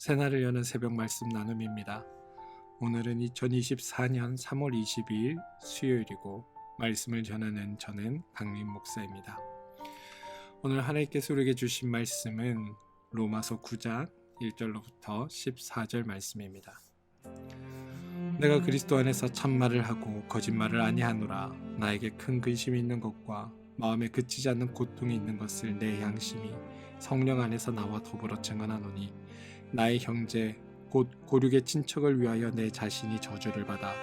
새날을 여는 새벽 말씀 나눔입니다. 오늘은 2024년 3월 22일 수요일이고 말씀을 전하는 저는 강림 목사입니다. 오늘 하나님께서 우리에게 주신 말씀은 로마서 9장 1절로부터 14절 말씀입니다. 내가 그리스도 안에서 참말을 하고 거짓말을 아니하노라. 나에게 큰 근심이 있는 것과 마음에 그치지 않는 고통이 있는 것을 내 양심이 성령 안에서 나와 더불어 증언하노니 나의 형제 곧 고륙의 친척을 위하여 내 자신이 저주를 받아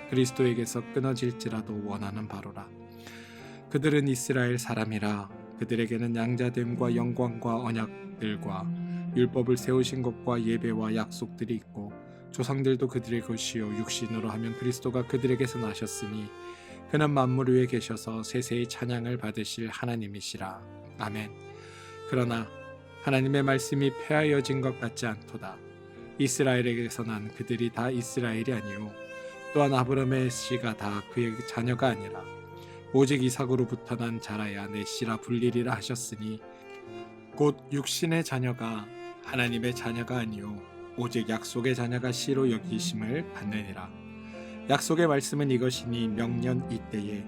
그리스도에게서 끊어질지라도 원하는 바로라. 그들은 이스라엘 사람이라. 그들에게는 양자됨과 영광과 언약들과 율법을 세우신 것과 예배와 약속들이 있고 조상들도 그들의 것이요 육신으로 하면 그리스도가 그들에게서 나셨으니 그는 만물 위에 계셔서 세세히 찬양을 받으실 하나님이시라. 아멘. 그러나 하나님의 말씀이 폐하여진 것 같지 않도다. 이스라엘에게서 난 그들이 다 이스라엘이 아니요 또한 아브라함의 씨가 다 그의 자녀가 아니라 오직 이삭으로부터 난 자라야 내 씨라 불리리라 하셨으니 곧 육신의 자녀가 하나님의 자녀가 아니요 오직 약속의 자녀가 씨로 여기심을 받느니라. 약속의 말씀은 이것이니 명년 이때에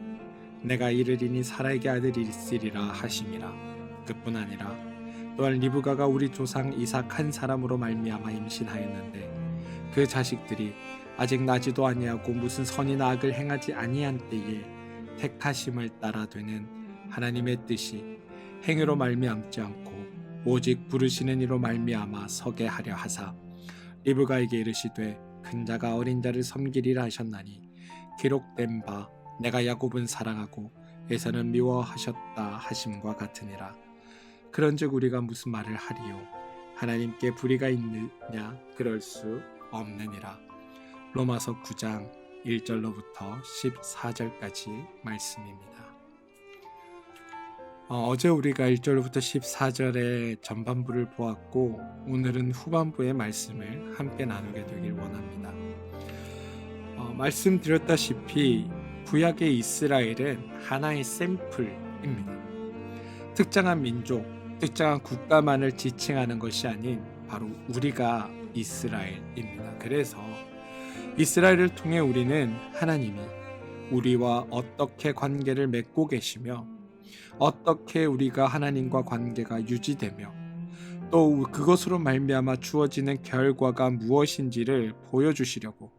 내가 이르리니 사라에게 아들이 있으리라 하심이라. 그뿐 아니라 또한 리브가가 우리 조상 이삭 한 사람으로 말미암아 임신하였는데 그 자식들이 아직 나지도 아니하고 무슨 선이나 악을 행하지 아니한 때에 택하심을 따라 되는 하나님의 뜻이 행위로 말미암지 않고 오직 부르시는 이로 말미암아 서게 하려 하사 리브가에게 이르시되 큰 자가 어린 자를 섬기리라 하셨나니 기록된 바 내가 야곱은 사랑하고 에사는 미워하셨다 하심과 같으니라. 그런즉 우리가 무슨 말을 하리요? 하나님께 불의가 있느냐? 그럴 수 없느니라. 로마서 9장 1절로부터 14절까지 말씀입니다. 어제 우리가 1절부터 14절의 전반부를 보았고 오늘은 후반부의 말씀을 함께 나누게 되길 원합니다. 말씀드렸다시피 구약의 이스라엘은 하나의 샘플입니다. 특정한 민족, 특정한 국가만을 지칭하는 것이 아닌 바로 우리가 이스라엘입니다. 그래서 이스라엘을 통해 우리는 하나님이 우리와 어떻게 관계를 맺고 계시며 어떻게 우리가 하나님과 관계가 유지되며 또 그것으로 말미암아 주어지는 결과가 무엇인지를 보여주시려고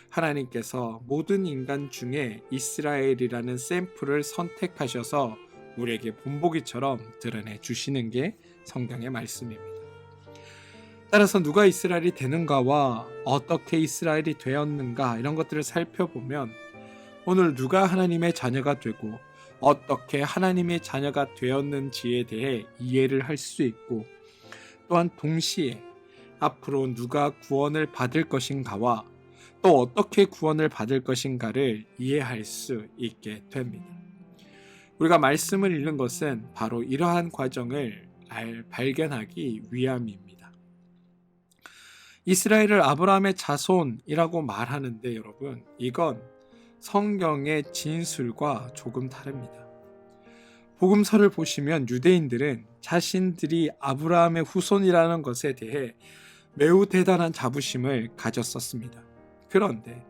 하나님께서 모든 인간 중에 이스라엘이라는 샘플을 선택하셔서 우리에게 본보기처럼 드러내 주시는 게 성경의 말씀입니다. 따라서 누가 이스라엘이 되는가와 어떻게 이스라엘이 되었는가 이런 것들을 살펴보면 오늘 누가 하나님의 자녀가 되고 어떻게 하나님의 자녀가 되었는지에 대해 이해를 할 수 있고 또한 동시에 앞으로 누가 구원을 받을 것인가와 또 어떻게 구원을 받을 것인가를 이해할 수 있게 됩니다. 우리가 말씀을 읽는 것은 바로 이러한 과정을 발견하기 위함입니다. 이스라엘을 아브라함의 자손이라고 말하는데 여러분, 이건 성경의 진술과 조금 다릅니다. 복음서를 보시면 유대인들은 자신들이 아브라함의 후손이라는 것에 대해 매우 대단한 자부심을 가졌었습니다. 그런데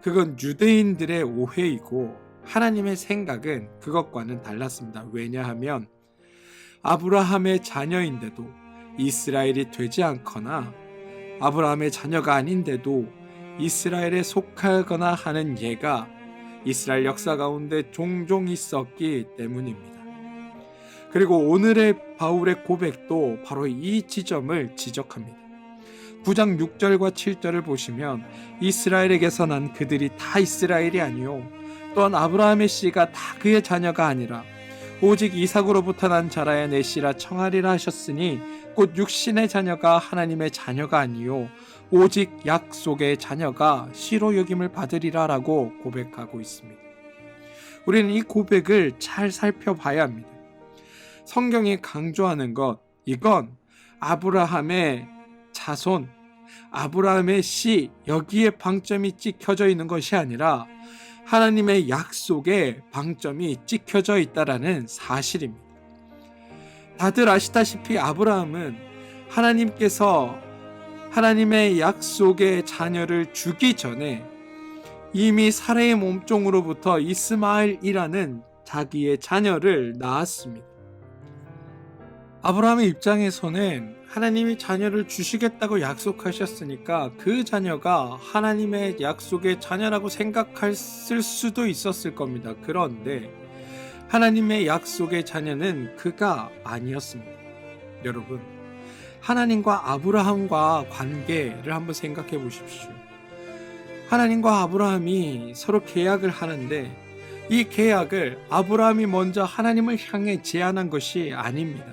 그건 유대인들의 오해이고 하나님의 생각은 그것과는 달랐습니다. 왜냐하면 아브라함의 자녀인데도 이스라엘이 되지 않거나 아브라함의 자녀가 아닌데도 이스라엘에 속하거나 하는 예가 이스라엘 역사 가운데 종종 있었기 때문입니다. 그리고 오늘의 바울의 고백도 바로 이 지점을 지적합니다. 9장 6절과 7절을 보시면 이스라엘에게서 난 그들이 다 이스라엘이 아니요 또한 아브라함의 씨가 다 그의 자녀가 아니라 오직 이삭으로부터 난 자라야 내 씨라 청하리라 하셨으니 곧 육신의 자녀가 하나님의 자녀가 아니요 오직 약속의 자녀가 씨로 여김을 받으리라 라고 고백하고 있습니다. 우리는 이 고백을 잘 살펴봐야 합니다. 성경이 강조하는 것, 이건 아브라함의 자손, 아브라함의 씨, 여기에 방점이 찍혀져 있는 것이 아니라 하나님의 약속에 방점이 찍혀져 있다라는 사실입니다. 다들 아시다시피 아브라함은 하나님께서 하나님의 약속의 자녀를 주기 전에 이미 사레의 몸종으로부터 이스마엘이라는 자기의 자녀를 낳았습니다. 아브라함의 입장에서는 하나님이 자녀를 주시겠다고 약속하셨으니까 그 자녀가 하나님의 약속의 자녀라고 생각했을 수도 있었을 겁니다. 그런데 하나님의 약속의 자녀는 그가 아니었습니다. 여러분, 하나님과 아브라함과 관계를 한번 생각해 보십시오. 하나님과 아브라함이 서로 계약을 하는데 이 계약을 아브라함이 먼저 하나님을 향해 제안한 것이 아닙니다.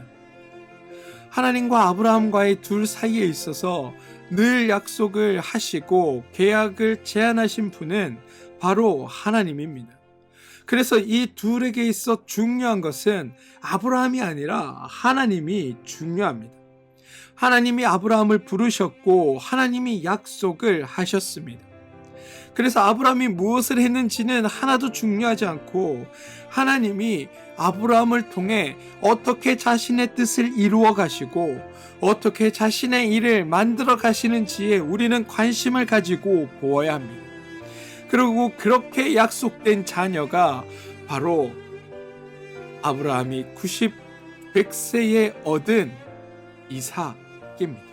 하나님과 아브라함과의 둘 사이에 있어서 늘 약속을 하시고 계약을 제안하신 분은 바로 하나님입니다. 그래서 이 둘에게 있어 중요한 것은 아브라함이 아니라 하나님이 중요합니다. 하나님이 아브라함을 부르셨고 하나님이 약속을 하셨습니다. 그래서 아브라함이 무엇을 했는지는 하나도 중요하지 않고 하나님이 아브라함을 통해 어떻게 자신의 뜻을 이루어 가시고 어떻게 자신의 일을 만들어 가시는지에 우리는 관심을 가지고 보아야 합니다. 그리고 그렇게 약속된 자녀가 바로 아브라함이 100세에 얻은 이삭입니다.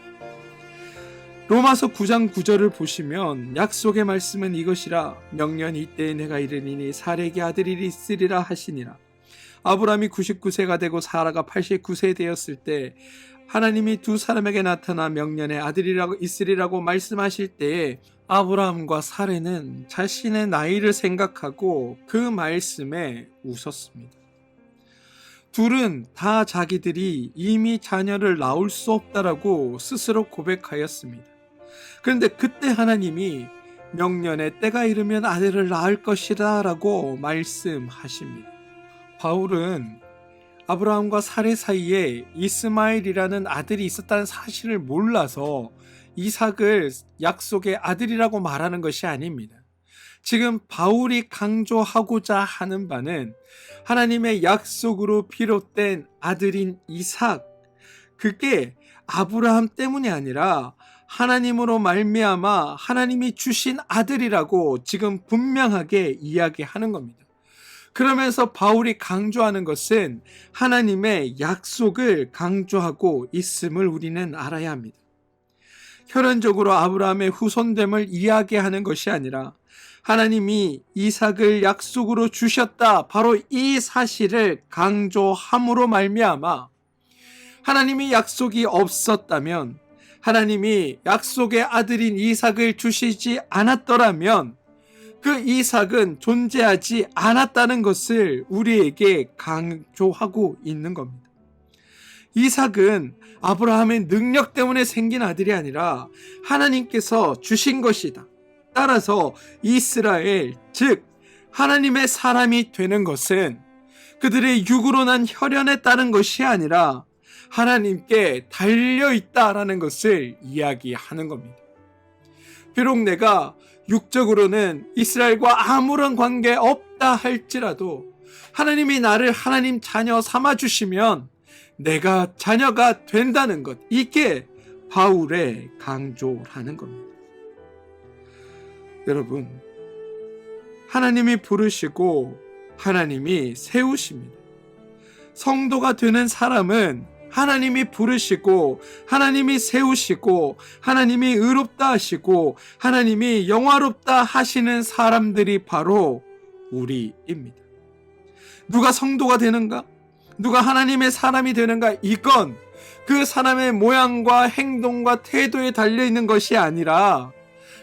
로마서 9장 9절을 보시면 약속의 말씀은 이것이라 명년 이때에 내가 이르리니 사렉의 아들이 있으리라 하시니라. 아브라함이 99세가 되고 사라가 89세 되었을 때 하나님이 두 사람에게 나타나 명년의 아들이라고 있으리라고 말씀하실 때에 아브라함과 사레는 자신의 나이를 생각하고 그 말씀에 웃었습니다. 둘은 다 자기들이 이미 자녀를 낳을 수 없다라고 스스로 고백하였습니다. 그런데 그때 하나님이 명년에 때가 이르면 아들을 낳을 것이다 라고 말씀하십니다. 바울은 아브라함과 사레 사이에 이스마엘이라는 아들이 있었다는 사실을 몰라서 이삭을 약속의 아들이라고 말하는 것이 아닙니다. 지금 바울이 강조하고자 하는 바는 하나님의 약속으로 비롯된 아들인 이삭, 그게 아브라함 때문이 아니라 하나님으로 말미암아 하나님이 주신 아들이라고 지금 분명하게 이야기하는 겁니다. 그러면서 바울이 강조하는 것은 하나님의 약속을 강조하고 있음을 우리는 알아야 합니다. 혈연적으로 아브라함의 후손됨을 이야기하는 것이 아니라 하나님이 이삭을 약속으로 주셨다, 바로 이 사실을 강조함으로 말미암아 하나님이 약속이 없었다면, 하나님이 약속의 아들인 이삭을 주시지 않았더라면 그 이삭은 존재하지 않았다는 것을 우리에게 강조하고 있는 겁니다. 이삭은 아브라함의 능력 때문에 생긴 아들이 아니라 하나님께서 주신 것이다. 따라서 이스라엘, 즉 하나님의 사람이 되는 것은 그들의 육으로 난 혈연에 따른 것이 아니라 하나님께 달려있다라는 것을 이야기하는 겁니다. 비록 내가 육적으로는 이스라엘과 아무런 관계 없다 할지라도 하나님이 나를 하나님 자녀 삼아주시면 내가 자녀가 된다는 것, 이게 바울의 강조라는 겁니다. 여러분, 하나님이 부르시고 하나님이 세우십니다. 성도가 되는 사람은 하나님이 부르시고 하나님이 세우시고 하나님이 의롭다 하시고 하나님이 영화롭다 하시는 사람들이 바로 우리입니다. 누가 성도가 되는가? 누가 하나님의 사람이 되는가? 이건 그 사람의 모양과 행동과 태도에 달려있는 것이 아니라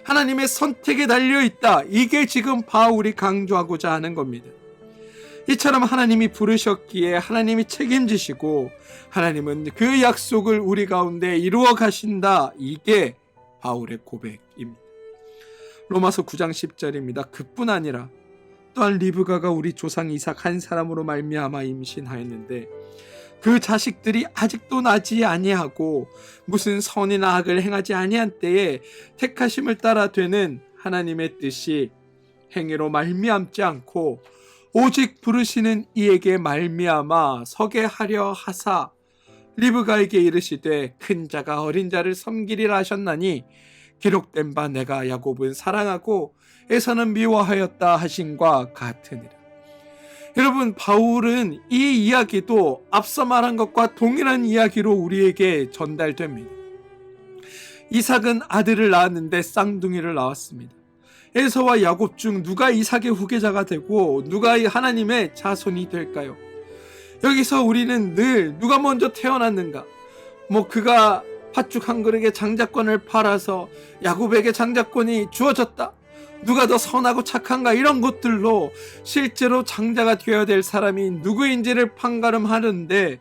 하나님의 선택에 달려있다. 이게 지금 바울이 강조하고자 하는 겁니다. 이처럼 하나님이 부르셨기에 하나님이 책임지시고 하나님은 그 약속을 우리 가운데 이루어 가신다. 이게 바울의 고백입니다. 로마서 9장 10절입니다. 그뿐 아니라 또한 리브가가 우리 조상 이삭 한 사람으로 말미암아 임신하였는데 그 자식들이 아직도 나지 아니하고 무슨 선이나 악을 행하지 아니한 때에 택하심을 따라 되는 하나님의 뜻이 행위로 말미암지 않고 오직 부르시는 이에게 말미암아 서게 하려 하사 리브가에게 이르시되 큰 자가 어린 자를 섬기리라 하셨나니 기록된 바 내가 야곱은 사랑하고 에서는 미워하였다 하신과 같으니라. 여러분, 바울은 이 이야기도 앞서 말한 것과 동일한 이야기로 우리에게 전달됩니다. 이삭은 아들을 낳았는데 쌍둥이를 낳았습니다. 에서와 야곱 중 누가 이삭의 후계자가 되고 누가 하나님의 자손이 될까요? 여기서 우리는 늘 누가 먼저 태어났는가? 그가 팥죽 한 그릇에 장자권을 팔아서 야곱에게 장자권이 주어졌다. 누가 더 선하고 착한가? 이런 것들로 실제로 장자가 되어야 될 사람이 누구인지를 판가름하는데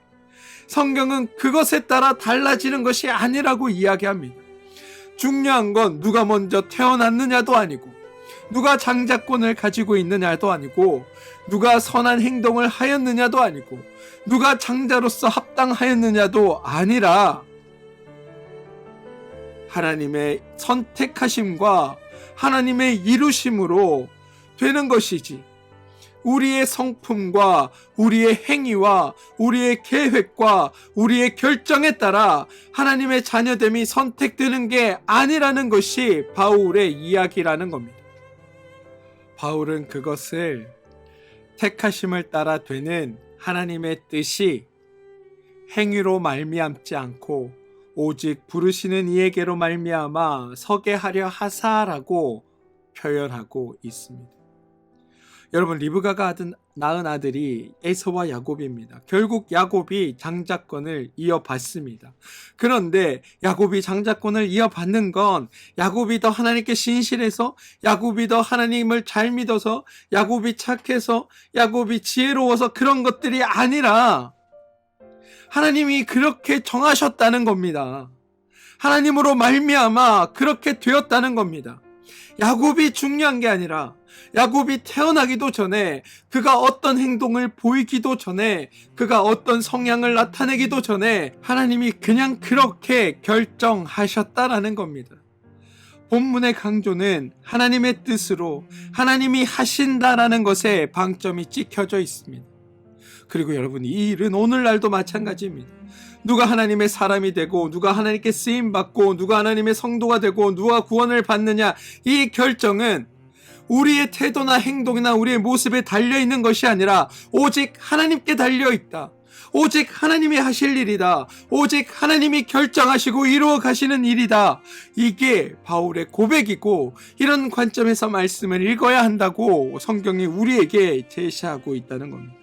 성경은 그것에 따라 달라지는 것이 아니라고 이야기합니다. 중요한 건 누가 먼저 태어났느냐도 아니고 누가 장자권을 가지고 있느냐도 아니고 누가 선한 행동을 하였느냐도 아니고 누가 장자로서 합당하였느냐도 아니라 하나님의 선택하심과 하나님의 이루심으로 되는 것이지, 우리의 성품과 우리의 행위와 우리의 계획과 우리의 결정에 따라 하나님의 자녀됨이 선택되는 게 아니라는 것이 바울의 이야기라는 겁니다. 바울은 그것을 택하심을 따라 되는 하나님의 뜻이 행위로 말미암지 않고 오직 부르시는 이에게로 말미암아 서게 하려 하사라고 표현하고 있습니다. 여러분, 리브가가 낳은 아들이 에서와 야곱입니다. 결국 야곱이 장자권을 이어받습니다. 그런데 야곱이 장자권을 이어받는 건 야곱이 더 하나님께 신실해서, 야곱이 더 하나님을 잘 믿어서, 야곱이 착해서, 야곱이 지혜로워서 그런 것들이 아니라 하나님이 그렇게 정하셨다는 겁니다. 하나님으로 말미암아 그렇게 되었다는 겁니다. 야곱이 중요한 게 아니라 야곱이 태어나기도 전에, 그가 어떤 행동을 보이기도 전에, 그가 어떤 성향을 나타내기도 전에 하나님이 그냥 그렇게 결정하셨다라는 겁니다. 본문의 강조는 하나님의 뜻으로 하나님이 하신다라는 것에 방점이 찍혀져 있습니다. 그리고 여러분, 이 일은 오늘날도 마찬가지입니다. 누가 하나님의 사람이 되고 누가 하나님께 쓰임받고 누가 하나님의 성도가 되고 누가 구원을 받느냐, 이 결정은 우리의 태도나 행동이나 우리의 모습에 달려있는 것이 아니라 오직 하나님께 달려있다. 오직 하나님이 하실 일이다. 오직 하나님이 결정하시고 이루어 가시는 일이다. 이게 바울의 고백이고, 이런 관점에서 말씀을 읽어야 한다고 성경이 우리에게 제시하고 있다는 겁니다.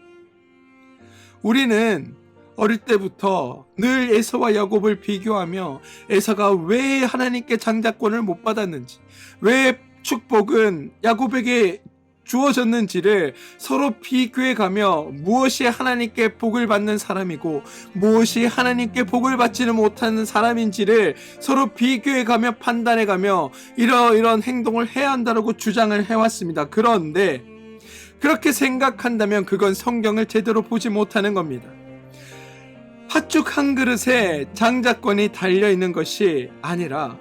우리는 어릴 때부터 늘 에서와 야곱을 비교하며 에서가 왜 하나님께 장자권을 못 받았는지, 왜 축복은 야곱에게 주어졌는지를 서로 비교해가며 무엇이 하나님께 복을 받는 사람이고 무엇이 하나님께 복을 받지는 못하는 사람인지를 서로 비교해가며 판단해가며 이러이러한 행동을 해야 한다고 주장을 해왔습니다. 그런데 그렇게 생각한다면 그건 성경을 제대로 보지 못하는 겁니다. 팥죽 한 그릇에 장자권이 달려있는 것이 아니라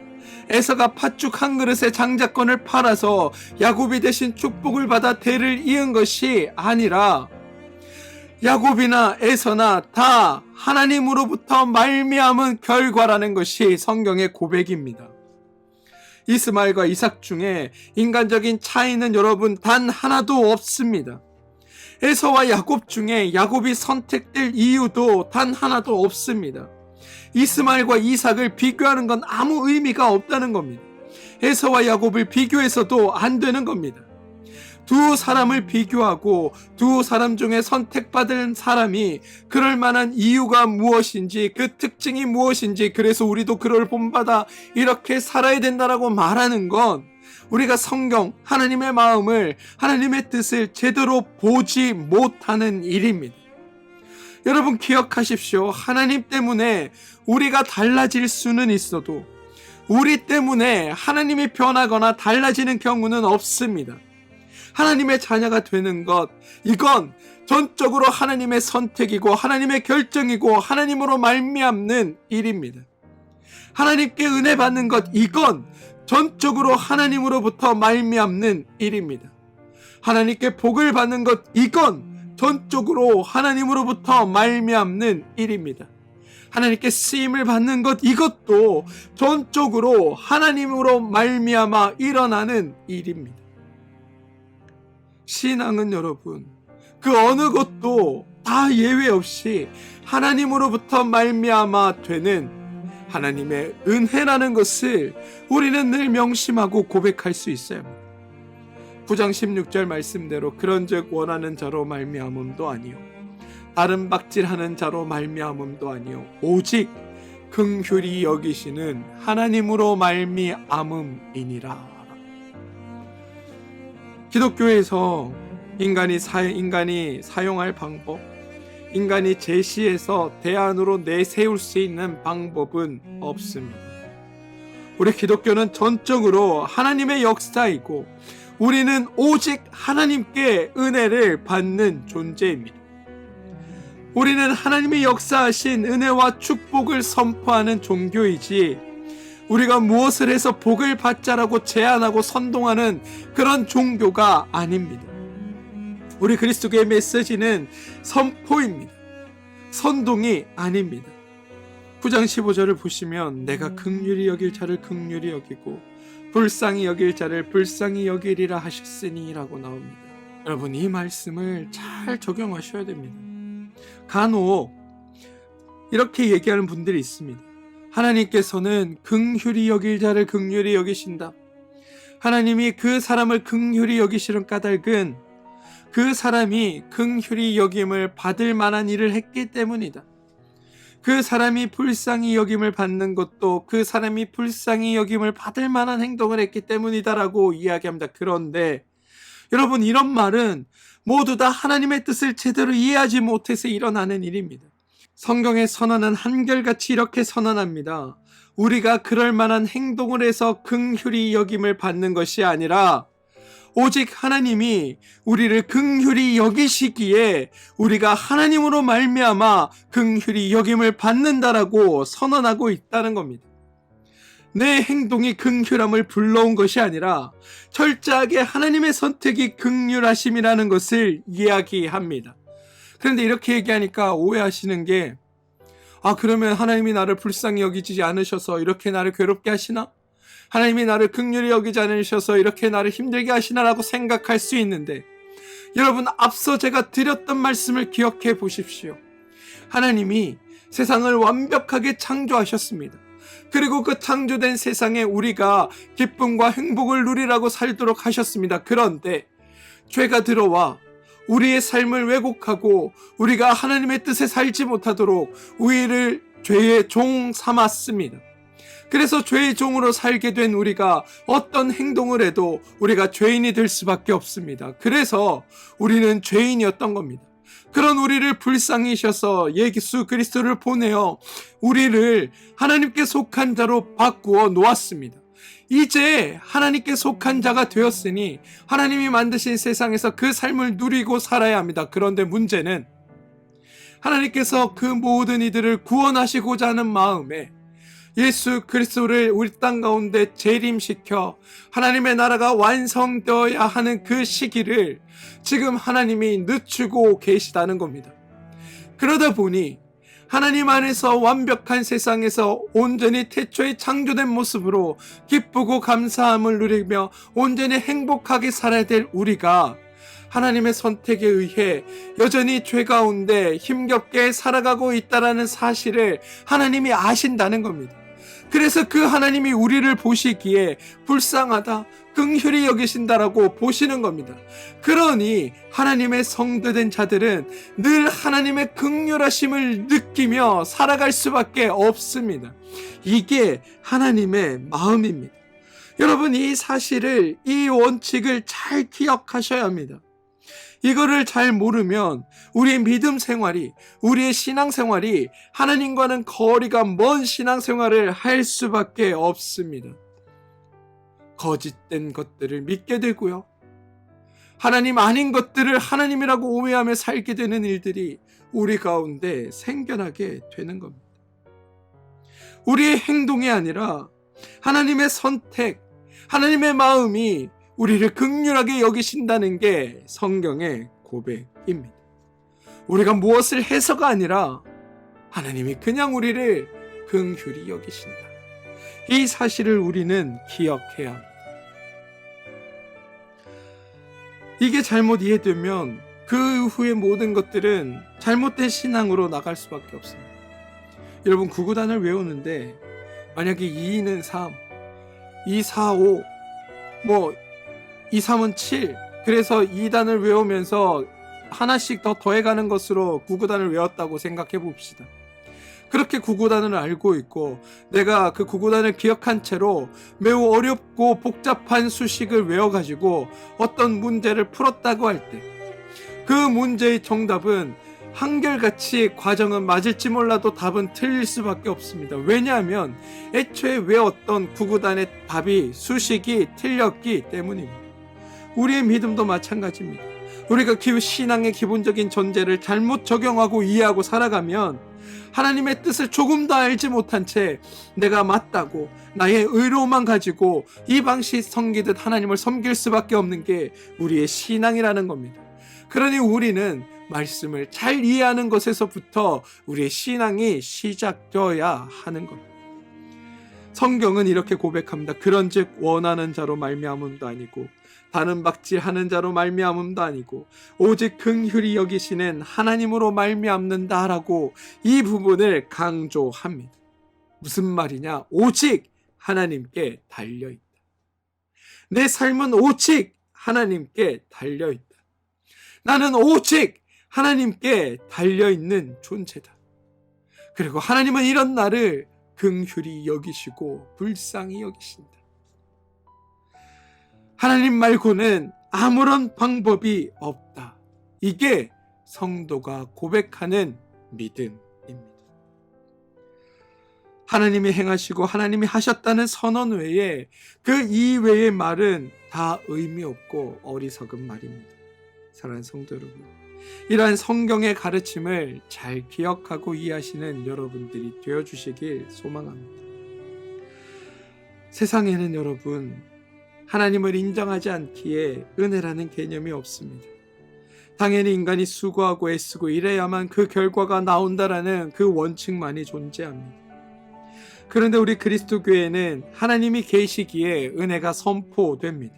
에서가 팥죽 한 그릇에 장자권을 팔아서 야곱이 대신 축복을 받아 대를 이은 것이 아니라 야곱이나 에서나 다 하나님으로부터 말미암은 결과라는 것이 성경의 고백입니다. 이스마엘과 이삭 중에 인간적인 차이는 여러분 단 하나도 없습니다. 에서와 야곱 중에 야곱이 선택될 이유도 단 하나도 없습니다. 이스마엘과 이삭을 비교하는 건 아무 의미가 없다는 겁니다. 에서와 야곱을 비교해서도 안 되는 겁니다. 두 사람을 비교하고 두 사람 중에 선택받은 사람이 그럴 만한 이유가 무엇인지, 그 특징이 무엇인지, 그래서 우리도 그를 본받아 이렇게 살아야 된다라고 말하는 건 우리가 성경, 하나님의 마음을, 하나님의 뜻을 제대로 보지 못하는 일입니다. 여러분 기억하십시오. 하나님 때문에 우리가 달라질 수는 있어도 우리 때문에 하나님이 변하거나 달라지는 경우는 없습니다. 하나님의 자녀가 되는 것, 이건 전적으로 하나님의 선택이고 하나님의 결정이고 하나님으로 말미암는 일입니다. 하나님께 은혜 받는 것, 이건 전적으로 하나님으로부터 말미암는 일입니다. 하나님께 복을 받는 것, 이건 전적으로 하나님으로부터 말미암는 일입니다. 하나님께 쓰임을 받는 것, 이것도 전적으로 하나님으로 말미암아 일어나는 일입니다. 신앙은 여러분, 그 어느 것도 다 예외 없이 하나님으로부터 말미암아 되는 하나님의 은혜라는 것을 우리는 늘 명심하고 고백할 수 있어야 합니다. 9장 16절 말씀대로 그런즉 원하는 자로 말미암음도 아니요 다른 박질하는 자로 말미암음도 아니요 오직 긍휼히 여기시는 하나님으로 말미암음이니라. 기독교에서 인간이 사용할 방법, 인간이 제시해서 대안으로 내세울 수 있는 방법은 없습니다. 우리 기독교는 전적으로 하나님의 역사이고 우리는 오직 하나님께 은혜를 받는 존재입니다. 우리는 하나님의 역사하신 은혜와 축복을 선포하는 종교이지 우리가 무엇을 해서 복을 받자라고 제안하고 선동하는 그런 종교가 아닙니다. 우리 그리스도교의 메시지는 선포입니다. 선동이 아닙니다. 9장 15절을 보시면 내가 긍휼히 여길 자를 긍휼히 여기고 불쌍히 여길 자를 불쌍히 여기리라 하셨으니 라고 나옵니다. 여러분, 이 말씀을 잘 적용하셔야 됩니다. 간혹 이렇게 얘기하는 분들이 있습니다. 하나님께서는 긍휼히 여길 자를 긍휼히 여기신다. 하나님이 그 사람을 긍휼히 여기시는 까닭은 그 사람이 긍휼히 여김을 받을 만한 일을 했기 때문이다. 그 사람이 불쌍히 여김을 받는 것도 그 사람이 불쌍히 여김을 받을 만한 행동을 했기 때문이다라고 이야기합니다. 그런데 여러분, 이런 말은 모두 다 하나님의 뜻을 제대로 이해하지 못해서 일어나는 일입니다. 성경의 선언은 한결같이 이렇게 선언합니다. 우리가 그럴 만한 행동을 해서 긍휼히 여김을 받는 것이 아니라 오직 하나님이 우리를 긍휼히 여기시기에 우리가 하나님으로 말미암아 긍휼히 여김을 받는다라고 선언하고 있다는 겁니다. 내 행동이 긍휼함을 불러온 것이 아니라 철저하게 하나님의 선택이 긍휼하심이라는 것을 이야기합니다. 그런데 이렇게 얘기하니까 오해하시는 게, 그러면 하나님이 나를 불쌍히 여기지 않으셔서 이렇게 나를 괴롭게 하시나? 하나님이 나를 긍휼히 여기지 않으셔서 이렇게 나를 힘들게 하시나라고 생각할 수 있는데, 여러분, 앞서 제가 드렸던 말씀을 기억해 보십시오. 하나님이 세상을 완벽하게 창조하셨습니다. 그리고 그 창조된 세상에 우리가 기쁨과 행복을 누리라고 살도록 하셨습니다. 그런데 죄가 들어와 우리의 삶을 왜곡하고 우리가 하나님의 뜻에 살지 못하도록 우리를 죄의 종 삼았습니다. 그래서 죄의 종으로 살게 된 우리가 어떤 행동을 해도 우리가 죄인이 될 수밖에 없습니다. 그래서 우리는 죄인이었던 겁니다. 그런 우리를 불쌍히 여기셔서 예수 그리스도를 보내어 우리를 하나님께 속한 자로 바꾸어 놓았습니다. 이제 하나님께 속한 자가 되었으니 하나님이 만드신 세상에서 그 삶을 누리고 살아야 합니다. 그런데 문제는 하나님께서 그 모든 이들을 구원하시고자 하는 마음에 예수 그리스도를 우리 땅 가운데 재림시켜 하나님의 나라가 완성되어야 하는 그 시기를 지금 하나님이 늦추고 계시다는 겁니다. 그러다 보니 하나님 안에서 완벽한 세상에서 온전히 태초에 창조된 모습으로 기쁘고 감사함을 누리며 온전히 행복하게 살아야 될 우리가 하나님의 선택에 의해 여전히 죄 가운데 힘겹게 살아가고 있다는 사실을 하나님이 아신다는 겁니다. 그래서 그 하나님이 우리를 보시기에 불쌍하다, 긍휼히 여기신다라고 보시는 겁니다. 그러니 하나님의 성도된 자들은 늘 하나님의 긍휼하심을 느끼며 살아갈 수밖에 없습니다. 이게 하나님의 마음입니다. 여러분, 이 사실을, 이 원칙을 잘 기억하셔야 합니다. 이거를 잘 모르면 우리의 믿음 생활이, 우리의 신앙 생활이 하나님과는 거리가 먼 신앙 생활을 할 수밖에 없습니다. 거짓된 것들을 믿게 되고요. 하나님 아닌 것들을 하나님이라고 오해하며 살게 되는 일들이 우리 가운데 생겨나게 되는 겁니다. 우리의 행동이 아니라 하나님의 선택, 하나님의 마음이 우리를 긍휼하게 여기신다는 게 성경의 고백입니다. 우리가 무엇을 해서가 아니라 하나님이 그냥 우리를 긍휼히 여기신다. 이 사실을 우리는 기억해야 합니다. 이게 잘못 이해되면 그 후의 모든 것들은 잘못된 신앙으로 나갈 수밖에 없습니다. 여러분, 구구단을 외우는데 만약에 2는 3, 2, 4, 5, 2, 3은 7, 그래서 2단을 외우면서 하나씩 더 더해가는 것으로 구구단을 외웠다고 생각해 봅시다. 그렇게 구구단을 알고 있고 내가 그 구구단을 기억한 채로 매우 어렵고 복잡한 수식을 외워가지고 어떤 문제를 풀었다고 할 때 그 문제의 정답은 한결같이 과정은 맞을지 몰라도 답은 틀릴 수밖에 없습니다. 왜냐하면 애초에 외웠던 구구단의 답이 수식이 틀렸기 때문입니다. 우리의 믿음도 마찬가지입니다. 우리가 신앙의 기본적인 전제를 잘못 적용하고 이해하고 살아가면 하나님의 뜻을 조금 더 알지 못한 채 내가 맞다고 나의 의로만 가지고 이 방식 섬기듯 하나님을 섬길 수밖에 없는 게 우리의 신앙이라는 겁니다. 그러니 우리는 말씀을 잘 이해하는 것에서부터 우리의 신앙이 시작되어야 하는 겁니다. 성경은 이렇게 고백합니다. 그런즉 원하는 자로 말미암음도 아니고 다른 박질하는 자로 말미암음도 아니고 오직 긍휼히 여기시는 하나님으로 말미암는다라고 이 부분을 강조합니다. 무슨 말이냐? 오직 하나님께 달려있다. 내 삶은 오직 하나님께 달려있다. 나는 오직 하나님께 달려있는 존재다. 그리고 하나님은 이런 나를 긍휼히 여기시고 불쌍히 여기신다. 하나님 말고는 아무런 방법이 없다. 이게 성도가 고백하는 믿음입니다. 하나님이 행하시고 하나님이 하셨다는 선언 외에 그 이외의 말은 다 의미 없고 어리석은 말입니다. 사랑하는 성도 여러분, 이러한 성경의 가르침을 잘 기억하고 이해하시는 여러분들이 되어주시길 소망합니다. 세상에는 여러분, 하나님을 인정하지 않기에 은혜라는 개념이 없습니다. 당연히 인간이 수고하고 애쓰고 이래야만 그 결과가 나온다라는 그 원칙만이 존재합니다. 그런데 우리 그리스도교회는 하나님이 계시기에 은혜가 선포됩니다.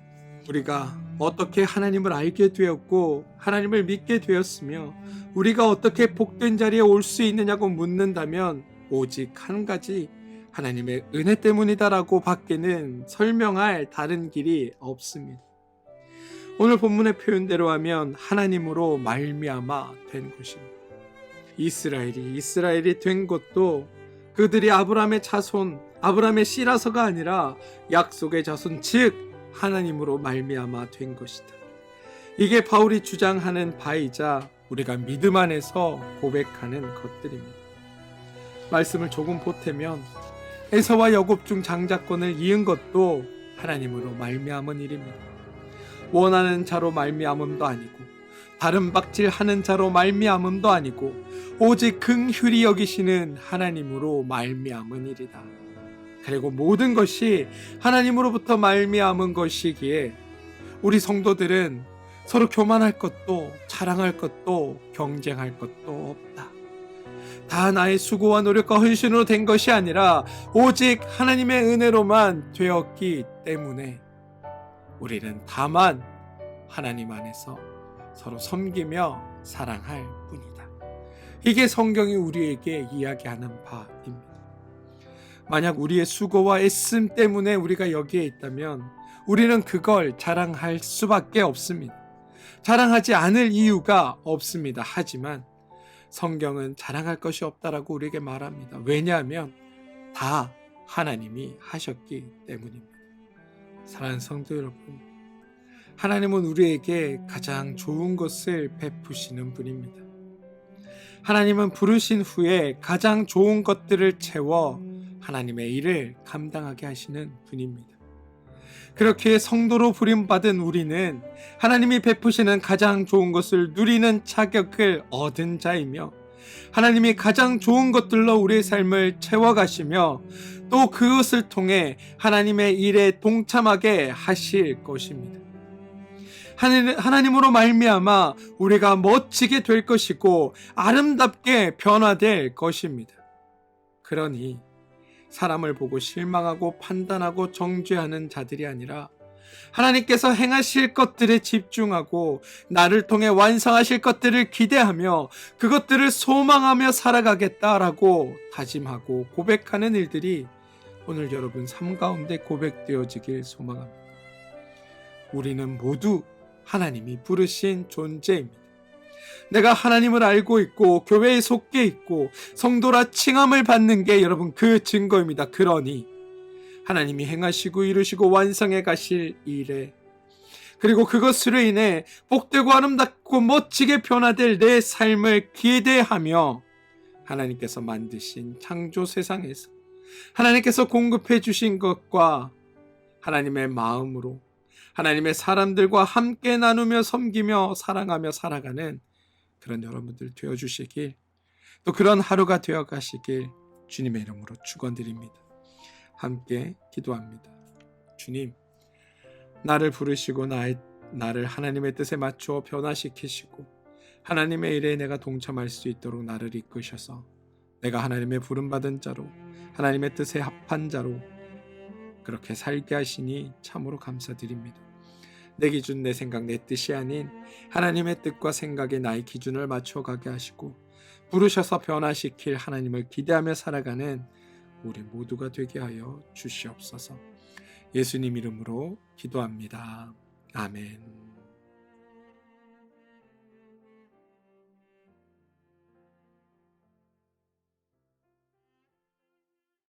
우리가 어떻게 하나님을 알게 되었고 하나님을 믿게 되었으며 우리가 어떻게 복된 자리에 올 수 있느냐고 묻는다면 오직 한 가지, 하나님의 은혜 때문이다라고 밖에는 설명할 다른 길이 없습니다. 오늘 본문의 표현대로 하면 하나님으로 말미암아 된 것입니다. 이스라엘이 된 것도 그들이 아브라함의 자손, 아브라함의 씨라서가 아니라 약속의 자손, 즉 하나님으로 말미암아 된 것이다. 이게 바울이 주장하는 바이자 우리가 믿음 안에서 고백하는 것들입니다. 말씀을 조금 보태면 에서와 야곱 중 장자권을 이은 것도 하나님으로 말미암은 일입니다. 원하는 자로 말미암음도 아니고 다른 박질하는 자로 말미암음도 아니고 오직 긍휼히 여기시는 하나님으로 말미암은 일이다. 그리고 모든 것이 하나님으로부터 말미암은 것이기에 우리 성도들은 서로 교만할 것도 자랑할 것도 경쟁할 것도 없다. 다 나의 수고와 노력과 헌신으로 된 것이 아니라 오직 하나님의 은혜로만 되었기 때문에 우리는 다만 하나님 안에서 서로 섬기며 사랑할 뿐이다. 이게 성경이 우리에게 이야기하는 바입니다. 만약 우리의 수고와 애씀 때문에 우리가 여기에 있다면 우리는 그걸 자랑할 수밖에 없습니다. 자랑하지 않을 이유가 없습니다. 하지만 성경은 자랑할 것이 없다라고 우리에게 말합니다. 왜냐하면 다 하나님이 하셨기 때문입니다. 사랑하는 성도 여러분, 하나님은 우리에게 가장 좋은 것을 베푸시는 분입니다. 하나님은 부르신 후에 가장 좋은 것들을 채워 하나님의 일을 감당하게 하시는 분입니다. 그렇게 성도로 부름받은 우리는 하나님이 베푸시는 가장 좋은 것을 누리는 자격을 얻은 자이며 하나님이 가장 좋은 것들로 우리의 삶을 채워가시며 또 그것을 통해 하나님의 일에 동참하게 하실 것입니다. 하나님으로 말미암아 우리가 멋지게 될 것이고 아름답게 변화될 것입니다. 그러니 사람을 보고 실망하고 판단하고 정죄하는 자들이 아니라 하나님께서 행하실 것들에 집중하고 나를 통해 완성하실 것들을 기대하며 그것들을 소망하며 살아가겠다라고 다짐하고 고백하는 일들이 오늘 여러분 삶 가운데 고백되어지길 소망합니다. 우리는 모두 하나님이 부르신 존재입니다. 내가 하나님을 알고 있고 교회에 속해 있고 성도라 칭함을 받는 게 여러분 그 증거입니다. 그러니 하나님이 행하시고 이루시고 완성해 가실 일에 그리고 그것으로 인해 복되고 아름답고 멋지게 변화될 내 삶을 기대하며 하나님께서 만드신 창조 세상에서 하나님께서 공급해 주신 것과 하나님의 마음으로 하나님의 사람들과 함께 나누며 섬기며 사랑하며 살아가는 그런 여러분들 되어주시길, 또 그런 하루가 되어가시길 주님의 이름으로 축원드립니다. 함께 기도합니다. 주님, 나를 부르시고 나를 하나님의 뜻에 맞추어 변화시키시고 하나님의 일에 내가 동참할 수 있도록 나를 이끄셔서 내가 하나님의 부름받은 자로 하나님의 뜻에 합한 자로 그렇게 살게 하시니 참으로 감사드립니다. 내 기준, 내 생각, 내 뜻이 아닌 하나님의 뜻과 생각에 나의 기준을 맞춰가게 하시고 부르셔서 변화시킬 하나님을 기대하며 살아가는 우리 모두가 되게 하여 주시옵소서. 예수님 이름으로 기도합니다. 아멘.